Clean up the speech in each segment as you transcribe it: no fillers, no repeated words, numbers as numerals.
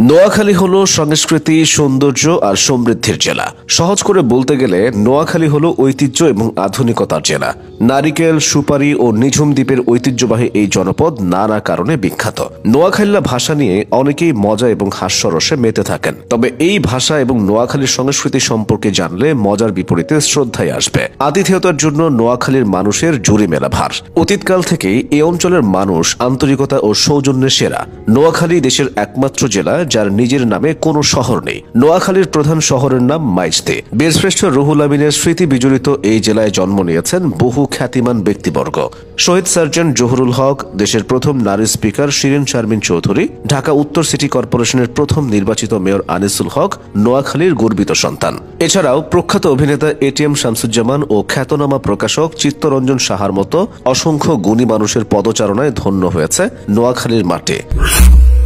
নোয়াখালী হলো সংস্কৃতি, সৌন্দর্য আর সমৃদ্ধির জেলা। সহজ করে বলতে গেলে নোয়াখালী হলো ঐতিহ্য এবং আধুনিকতার জেলা। নারিকেল, সুপারি ও নিঝুম দ্বীপের ঐতিহ্যবাহী এই জনপদ নানা কারণে বিখ্যাত। নোয়াখালীর ভাষা নিয়ে অনেকেই মজা এবং হাস্যরসে মেতে থাকেন। তবে এই ভাষা এবং নোয়াখালীর সংস্কৃতি সম্পর্কে জানলে মজার বিপরীতে শ্রদ্ধায় আসবে। আতিথেয়তার জন্য নোয়াখালীর মানুষের জুড়ি মেলা ভার। অতীতকাল থেকেই এই অঞ্চলের মানুষ আন্তরিকতা ও সৌজন্যের সেরা। নোয়াখালী দেশের একমাত্র জেলা যার নিজের নামে কোনো শহর নেই। নোয়াখালীর প্রধান শহরের নাম মাইজদী। বীরশ্রেষ্ঠ রুহুল আমিনের স্মৃতি বিজড়িত এই জেলায় জন্ম নিয়েছেন বহু খ্যাতিমান ব্যক্তিবর্গ। শহীদ সার্জেন্ট জহুরুল হক, দেশের প্রথম নারী স্পিকার শিরিন শারমিন চৌধুরী, ঢাকা উত্তর সিটি কর্পোরেশনের প্রথম নির্বাচিত মেয়র আনিসুল হক নোয়াখালীর গর্বিত সন্তান। এছাড়াও প্রখ্যাত অভিনেতা এটিএম শামসুজ্জামান ও খ্যাতনামা প্রকাশক চিত্তরঞ্জন সাহার মতো অসংখ্য গুণী মানুষের পদচারণায় ধন্য হয়েছে নোয়াখালীর মাটি।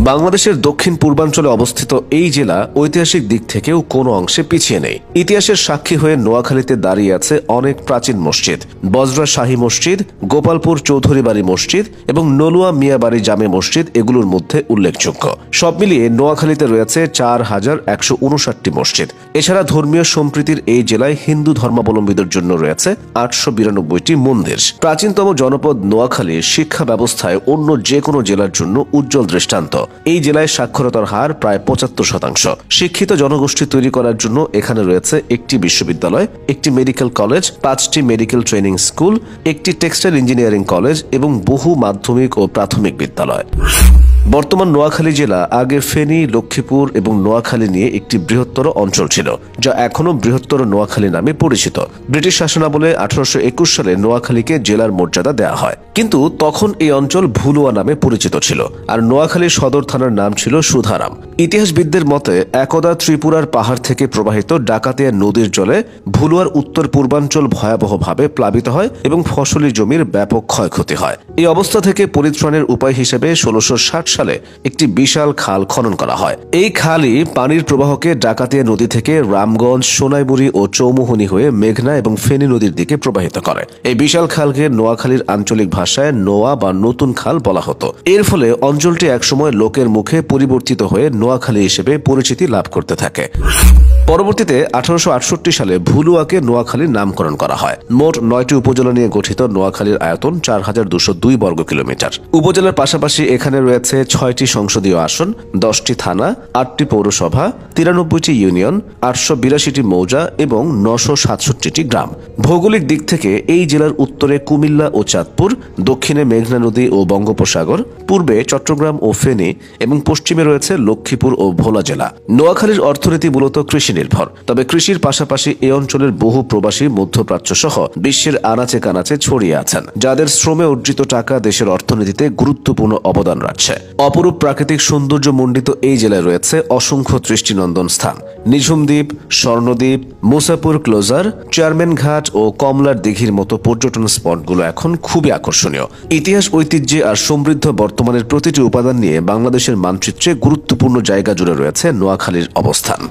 বাংলাদেশের দক্ষিণ পূর্বাঞ্চলে অবস্থিত এই জেলা ঐতিহাসিক দিক থেকেও কোনো অংশে পিছিয়ে নেই। ইতিহাসের সাক্ষী হয়ে নোয়াখালীতে দাঁড়িয়ে আছে অনেক প্রাচীন মসজিদ। বজরা শাহী মসজিদ, গোপালপুর চৌধুরী বাড়ি মসজিদ এবং নলুয়া মিয়াবাড়ি জামে মসজিদ এগুলোর মধ্যে উল্লেখযোগ্য। সব মিলিয়ে নোয়াখালীতে রয়েছে ৪,১৫৯টি মসজিদ। এছাড়া ধর্মীয় সম্প্রীতির এই জেলায় হিন্দু ধর্মাবলম্বীদের জন্য রয়েছে ৮৯২টি মন্দির। প্রাচীনতম জনপদ নোয়াখালী শিক্ষা ব্যবস্থায় অন্য যে কোনো জেলার জন্য উজ্জ্বল দৃষ্টান্ত। এই জেলায় সাক্ষরতার হার প্রায় ৭৫%। শিক্ষিত জনগোষ্ঠী তৈরি করার জন্য এখানে রয়েছে একটি বিশ্ববিদ্যালয়, একটি মেডিকেল কলেজ, ৫টি মেডিকেল ট্রেনিং স্কুল, একটি টেক্সটাইল ইঞ্জিনিয়ারিং কলেজ এবং বহু মাধ্যমিক ও প্রাথমিক বিদ্যালয়। বর্তমান নোয়াখালী জেলা আগে ফেনী, লক্ষ্মীপুর এবং নোয়াখালী নিয়ে একটি বৃহত্তর অঞ্চল ছিল, যা এখনও বৃহত্তর নোয়াখালী নামে পরিচিত। ব্রিটিশ শাসনামলে ১৮২১ সালে নোয়াখালীকে জেলার মর্যাদা দেওয়া হয়, কিন্তু তখন এই অঞ্চল ভুলুয়া নামে পরিচিত ছিল আর নোয়াখালীর সদর থানার নাম ছিল সুধারাম। ইতিহাসবিদদের মতে একদা ত্রিপুরার পাহাড় থেকে প্রবাহিত ডাকাতিয়া নদীর জলে ভুলুয়ার উত্তর পূর্বাঞ্চল ভয়াবহভাবে প্লাবিত হয় এবং ফসলি জমির ব্যাপক ক্ষয়ক্ষতি হয়। এই অবস্থা থেকে পরিত্রাণের উপায় হিসেবে ১৬৬০ সালে একটি বিশাল খাল খনন করা হয়। এই খালই পানির প্রবাহকে ডাকাতিয়া নদী থেকে রামগঞ্জ, সোনাইমুড়ি ও চৌমুহনী হয়ে মেঘনা এবং ফেনী নদীর দিকে প্রবাহিত করে। এই বিশাল খালকে নোয়াখালীর আঞ্চলিক ভাষায় নোয়া বা নতুন খাল বলা হতো। এর ফলে অঞ্চলটি একসময় লোকের মুখে পরিবর্তিত হয়ে নোয়াখালী হিসেবে পরিচিতি লাভ করতে থাকে। পরবর্তীতে ১৮৬৮ সালে ভুলুয়াকে নোয়াখালীর নামকরণ করা হয়। মোট ৯টি উপজেলা নিয়ে গঠিত নোয়াখালীর আয়তন ৪,২০২ বর্গ কিলোমিটার। উপজেলার পাশাপাশি এখানে রয়েছে ৬টি সংসদীয় আসন, ১০টি থানা, ৮টি পৌরসভা, ৯৩টি ইউনিয়ন, ৮৮২টি মৌজা এবং ৯৬৭টি গ্রাম। ভৌগোলিক দিক থেকে এই জেলার উত্তরে কুমিল্লা ও চাঁদপুর, দক্ষিণে মেঘনা নদী ও বঙ্গোপসাগর, পূর্বে চট্টগ্রাম ও ফেনী এবং পশ্চিমে রয়েছে লক্ষ্মীপুর ও ভোলা জেলা। নোয়াখালীর অর্থনীতি মূলত কৃষি নির্ভর। তবে কৃষির পাশাপাশি এই অঞ্চলের বহু প্রবাসী মধ্যপ্রাচ্য সহ বিশ্বের আনাচে কানাচে ছড়িয়ে আছেন, যাদের শ্রমে অর্জিত টাকা দেশের অর্থনীতিতে গুরুত্বপূর্ণ অবদান রাখছে। অপরূপ প্রাকৃতিক সৌন্দর্য মণ্ডিত এই জেলায় রয়েছে অসংখ্য দৃষ্টিনন্দন স্থান। নিঝুম দ্বীপ, স্বর্ণদ্বীপ, মুসাপুর ক্লোজার, চেয়ারম্যান ঘাট ও কমলার দিঘির মতো পর্যটন স্পটগুলো এখন খুবই আকর্ষণীয়। ইতিহাস, ঐতিহ্যে আর সমৃদ্ধ বর্তমানের প্রতিটি উপাদান নিয়ে বাংলাদেশের মানচিত্রে গুরুত্বপূর্ণ জায়গা জুড়ে রয়েছে নোয়াখালীর অবস্থান।